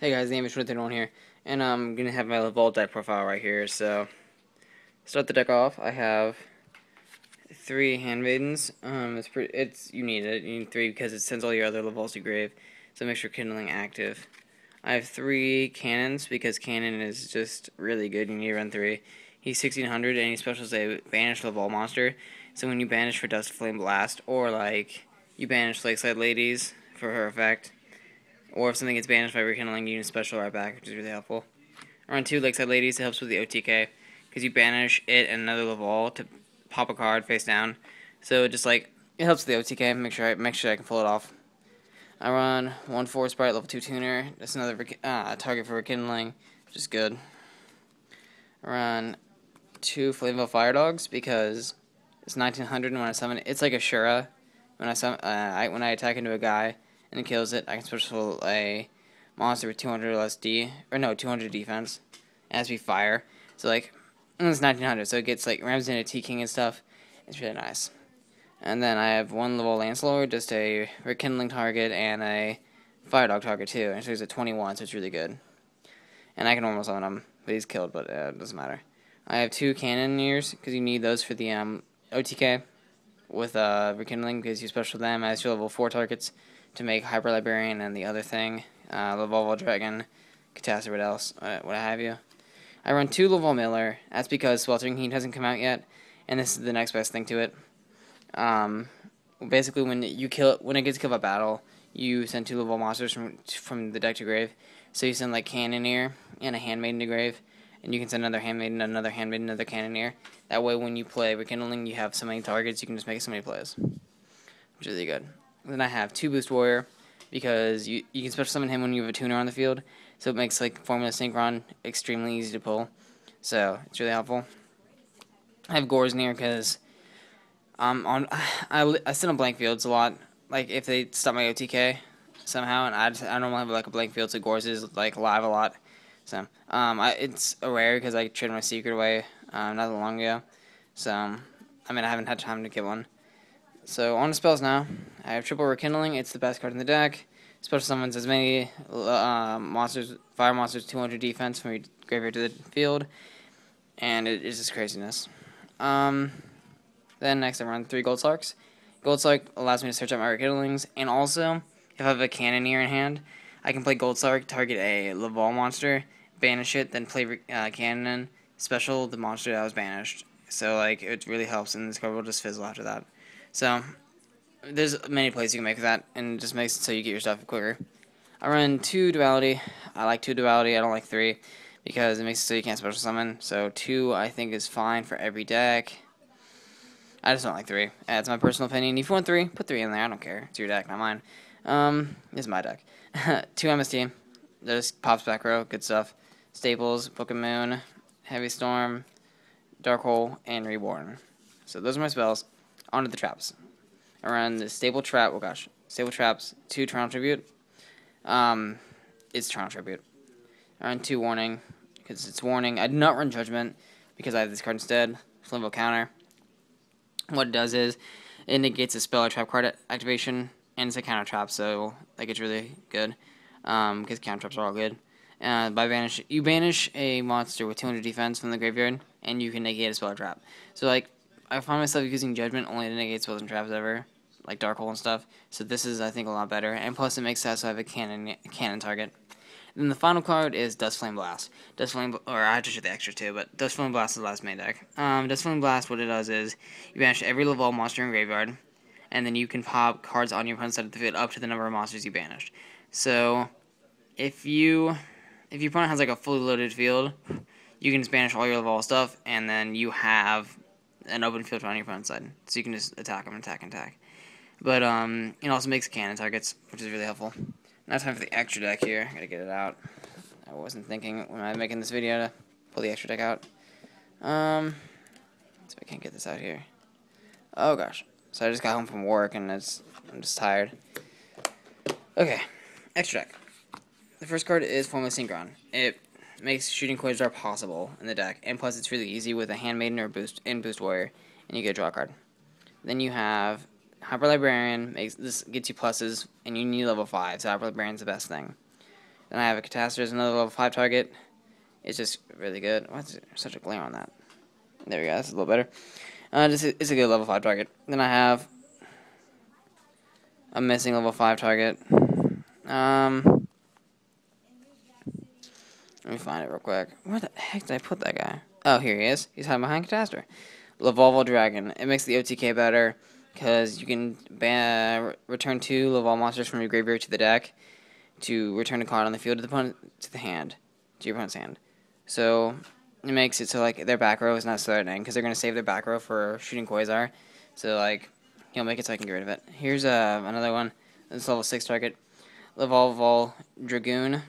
Hey guys, the Amish one here, and I'm gonna have my Laval deck profile right here. So, start the deck off. I have three handmaidens. You need it. You need three because it sends all your other Lavals to grave. So make sure kindling active. I have three cannons because cannon is just really good. You need to run three. He's 1600 and he specials a banish Laval monster. So when you banish for Dust Flame Blast, or like you banish Lakeside Ladies for her effect. Or if something gets banished by rekindling, you can special right back, which is really helpful. Run 2 Lakeside Ladies. It helps with the OTK, because you banish it and another Laval to pop a card face down. So it helps with the OTK. Make sure I can pull it off. I run 1 Force Sprite, level 2 Tuner. That's another target for rekindling, which is good. I run 2 Flameville Fire Dogs because it's 1900, and when I summon it, it's like a Shura. When I attack into a guy and it kills it, I can special a monster with 200 less 200 defense. It has to be fire. So it's 1900, so it gets rams into T-King and stuff. It's really nice. And then I have 1 level Lancelord, just a rekindling target and a fire dog target too. And so he's at 21, so it's really good. And I can almost summon him, but he's killed, but it doesn't matter. I have 2 Cannoneers, because you need those for the OTK with rekindling, because you special them as your level 4 targets to make Hyper Librarian and the other thing, Laval Dragon, Catastrophe, what have you. I run 2 Laval Miller. That's because Sweltering Heat hasn't come out yet, and this is the next best thing to it. Basically, when it gets killed by battle, you send 2 Laval monsters from the deck to grave. So you send Cannoneer and a Handmaiden to grave, and you can send another Handmaiden, another Cannoneer. That way, when you play Rekindling, you have so many targets, you can just make so many plays, which is really good. Then I have 2 Boost Warrior, because you can special summon him when you have a tuner on the field, so it makes Formula Synchron extremely easy to pull, so it's really helpful. I have Gorsnir because I sit on blank fields a lot, if they stop my OTK somehow, and I normally have a blank field, so Gors is live a lot, so it's a rare because I traded my secret away not that long ago, so I mean I haven't had time to get one. So, on to spells now. I have triple Rekindling. It's the best card in the deck. Special summons as many fire monsters, 200 defense from your graveyard to the field. And it is just craziness. Then next I run 3 Gold Slarks. Gold Slark allows me to search out my Rekindlings. And also, if I have a Cannoneer in hand, I can play Gold Slark, target a Laval monster, banish it, then play Cannon, special the monster that was banished. So, it really helps, and this card will just fizzle after that. So, there's many plays you can make with that, and it just makes it so you get your stuff quicker. I run 2 Duality. I like 2 Duality. I don't like 3, because it makes it so you can't special summon. So 2, I think, is fine for every deck. I just don't like 3. That's my personal opinion. If you want 3, put 3 in there. I don't care. It's your deck, not mine. This is my deck. 2 MST. Just pops back row. Good stuff. Staples, Book of Moon, Heavy Storm, Dark Hole, and Reborn. So those are my spells. On to the traps. I run the Stable Trap. Oh gosh. Stable Traps, 2 Toronto Tribute. It's Toronto Tribute. I run 2 Warning, because it's Warning. I do not run Judgment, because I have this card instead. Flameville Counter. What it does is, it negates a spell or trap card activation, and it's a counter trap, so it's really good. Because counter traps are all good. You banish a monster with 200 defense from the graveyard, and you can negate a spell or trap. So I find myself using Judgment only to negate spells and traps ever, like Dark Hole and stuff. So this is, I think, a lot better. And plus, it makes that so I have a cannon target. Then the final card is Dust Flame Blast. I have to show the extra too, but Dust Flame Blast is the last main deck. Dust Flame Blast, what it does is, you banish every Laval monster in graveyard, and then you can pop cards on your opponent's side of the field up to the number of monsters you banished. So, if your opponent has a fully loaded field, you can just banish all your Laval stuff, and then you have an open field on your opponent's side, so you can just attack them, attack. But it also makes cannon targets, which is really helpful. Now time for the extra deck here. Gotta get it out. I wasn't thinking when I was making this video to pull the extra deck out. So I can't get this out here. Oh gosh. So I just got home from work and I'm just tired. Okay, extra deck. The first card is Formula Synchron. It makes shooting Quasar possible in the deck, and plus it's really easy with a Handmaiden or Boost Warrior, and you get a draw card. Then you have Hyper Librarian. This gets you pluses, and you need level 5, so Hyper Librarian's the best thing. Then I have a Catastor as another level 5 target. It's just really good. What's such a glare on that? There we go. That's a little better. It's a good level 5 target. Then I have a missing level 5 target. Let me find it real quick. Where the heck did I put that guy? Oh, here he is. He's hiding behind Catastor. Laval Dragon. It makes the OTK better because you can return 2 Laval monsters from your graveyard to the deck to return a card on the field to your opponent's hand. So it makes it so like their back row is not threatening because they're gonna save their back row for shooting Quasar. So like he'll make it so I can get rid of it. Here's another one. This level 6 target, Laval Dragoon.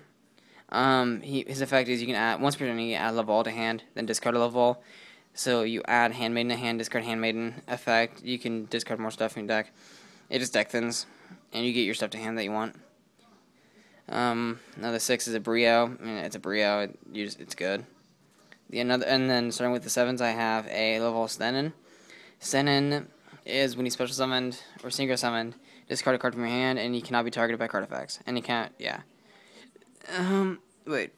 His effect is you can add once per turn you add Laval to hand, then discard a Laval. So you add Handmaiden to hand, discard Handmaiden effect. You can discard more stuff in your deck. It just deck thins, and you get your stuff to hand that you want. Another 6 is a Brio. I mean, it's a Brio. It's good. And then starting with the 7s, I have a Laval Stenin. Stenin is when you special summoned or synchro summoned, discard a card from your hand, and you cannot be targeted by card effects. And you can't, yeah. Wait.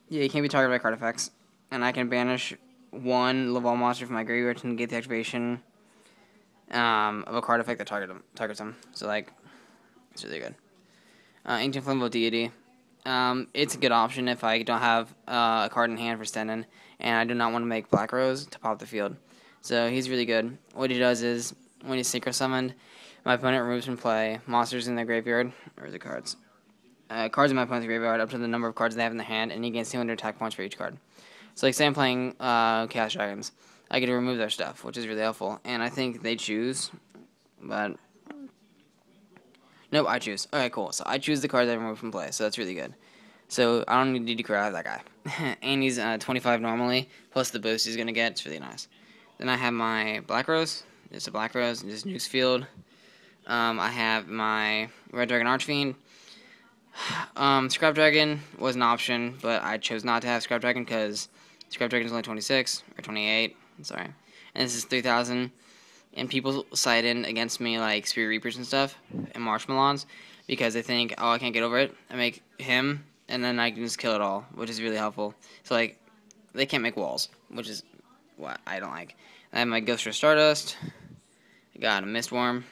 Yeah, you can't be targeted by card effects. And I can banish 1 Laval monster from my graveyard to negate the activation of a card effect that targets him. So, like, it's really good. Ancient Flammable Deity. It's a good option if I don't have a card in hand for Stenin, and I do not want to make Black Rose to pop the field. So he's really good. What he does is, when he's synchro summoned, my opponent removes from play monsters in their graveyard, or the cards. Cards in my opponent's graveyard up to the number of cards they have in their hand, and he gains 200 attack points for each card. So, like, say I'm playing Chaos Dragons, I get to remove their stuff, which is really helpful. And I think they choose, but nope, I choose. Okay, cool. So I choose the cards I remove from play, so that's really good. So I don't need DD Crow, I have that guy. And he's 25 normally, plus the boost he's going to get. It's really nice. Then I have my Black Rose. It's a Black Rose. Just nukes field. I have my Red Dragon Archfiend. Scrap Dragon was an option, but I chose not to have Scrap Dragon because Scrap Dragon is only 26, or 28, sorry. And this is 3,000. And people side in against me like Spirit Reapers and stuff, and Marshmallows, because they think, oh, I can't get over it. I make him, and then I can just kill it all, which is really helpful. So, like, they can't make walls, which is what I don't like. I have my Ghost for Stardust. I got a Mistworm.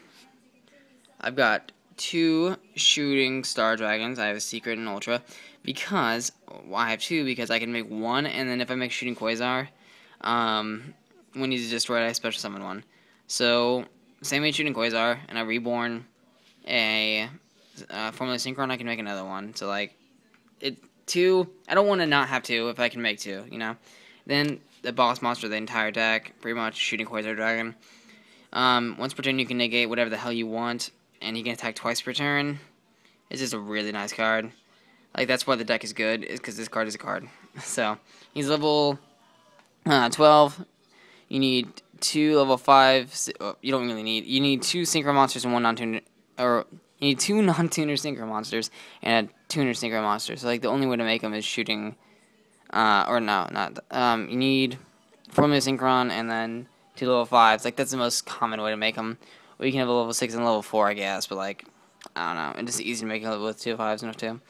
I've got 2 Shooting Star Dragons. I have a Secret and Ultra. Because, well, I have 2 because I can make 1, and then if I make Shooting Quasar, when he's destroyed, I special summon 1. So, same way Shooting Quasar, and I reborn a Formula Synchron, I can make another one. So, like, 2, I don't want to not have 2 if I can make 2, you know? Then, the boss monster of the entire deck, pretty much Shooting Quasar Dragon. Once per turn, you can negate whatever the hell you want, and he can attack twice per turn. It's just a really nice card. Like, that's why the deck is good, is because this card is a card. So, he's level 12. You need 2 level 5. You don't really need. You need 2 synchro monsters and 1 non-tuner. Or you need 2 non-tuner synchro monsters and a tuner synchro monster. So like the only way to make them is shooting. Or no, not. You need Formula Synchron and then 2 level 5s. Like that's the most common way to make them. Or you can have a level 6 and level 4, I guess. But like I don't know. It's just easy to make it with 2 5s and 2.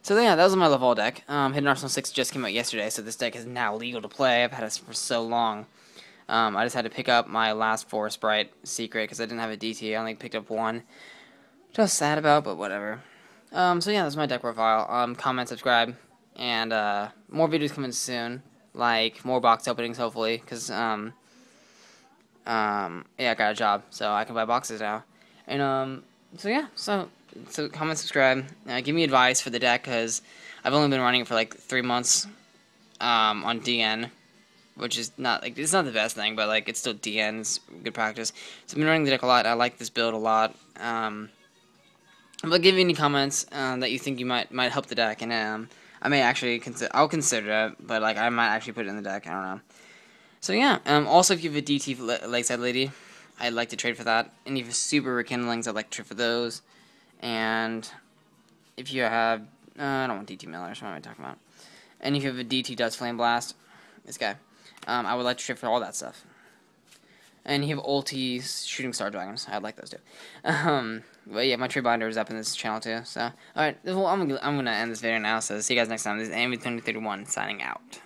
So yeah, that was my Laval deck. Hidden Arsenal 6 just came out yesterday, so this deck is now legal to play. I've had it for so long. I just had to pick up my last 4 Sprite secret because I didn't have a DT. I only picked up 1. Which I was sad about, but whatever. So yeah, that's my deck profile. Comment, subscribe, and more videos coming soon. Like more box openings, hopefully, because yeah, I got a job, so I can buy boxes now. And so yeah, so comment, subscribe, give me advice for the deck because I've only been running it for like 3 months on DN. Which is not, like, it's not the best thing, but, like, it's still DN's good practice. So I've been running the deck a lot. I like this build a lot. But give me any comments that you think you might help the deck, and I may actually I'll consider it, but, like, I might actually put it in the deck. I don't know. So, yeah. Also, if you have a DT Lakeside Lady, I'd like to trade for that. And if you have Super Rekindlings, I'd like to trade for those. And if you have, I don't want DT Millers, what am I talking about? And if you have a DT Dust Flame Blast, this guy. I would like to trade for all that stuff. And you have ulti shooting star dragons. I like those too. But yeah, my tree binder is up in this channel too. So, alright, well, I'm gonna end this video now. So, see you guys next time. This is Amy2031 signing out.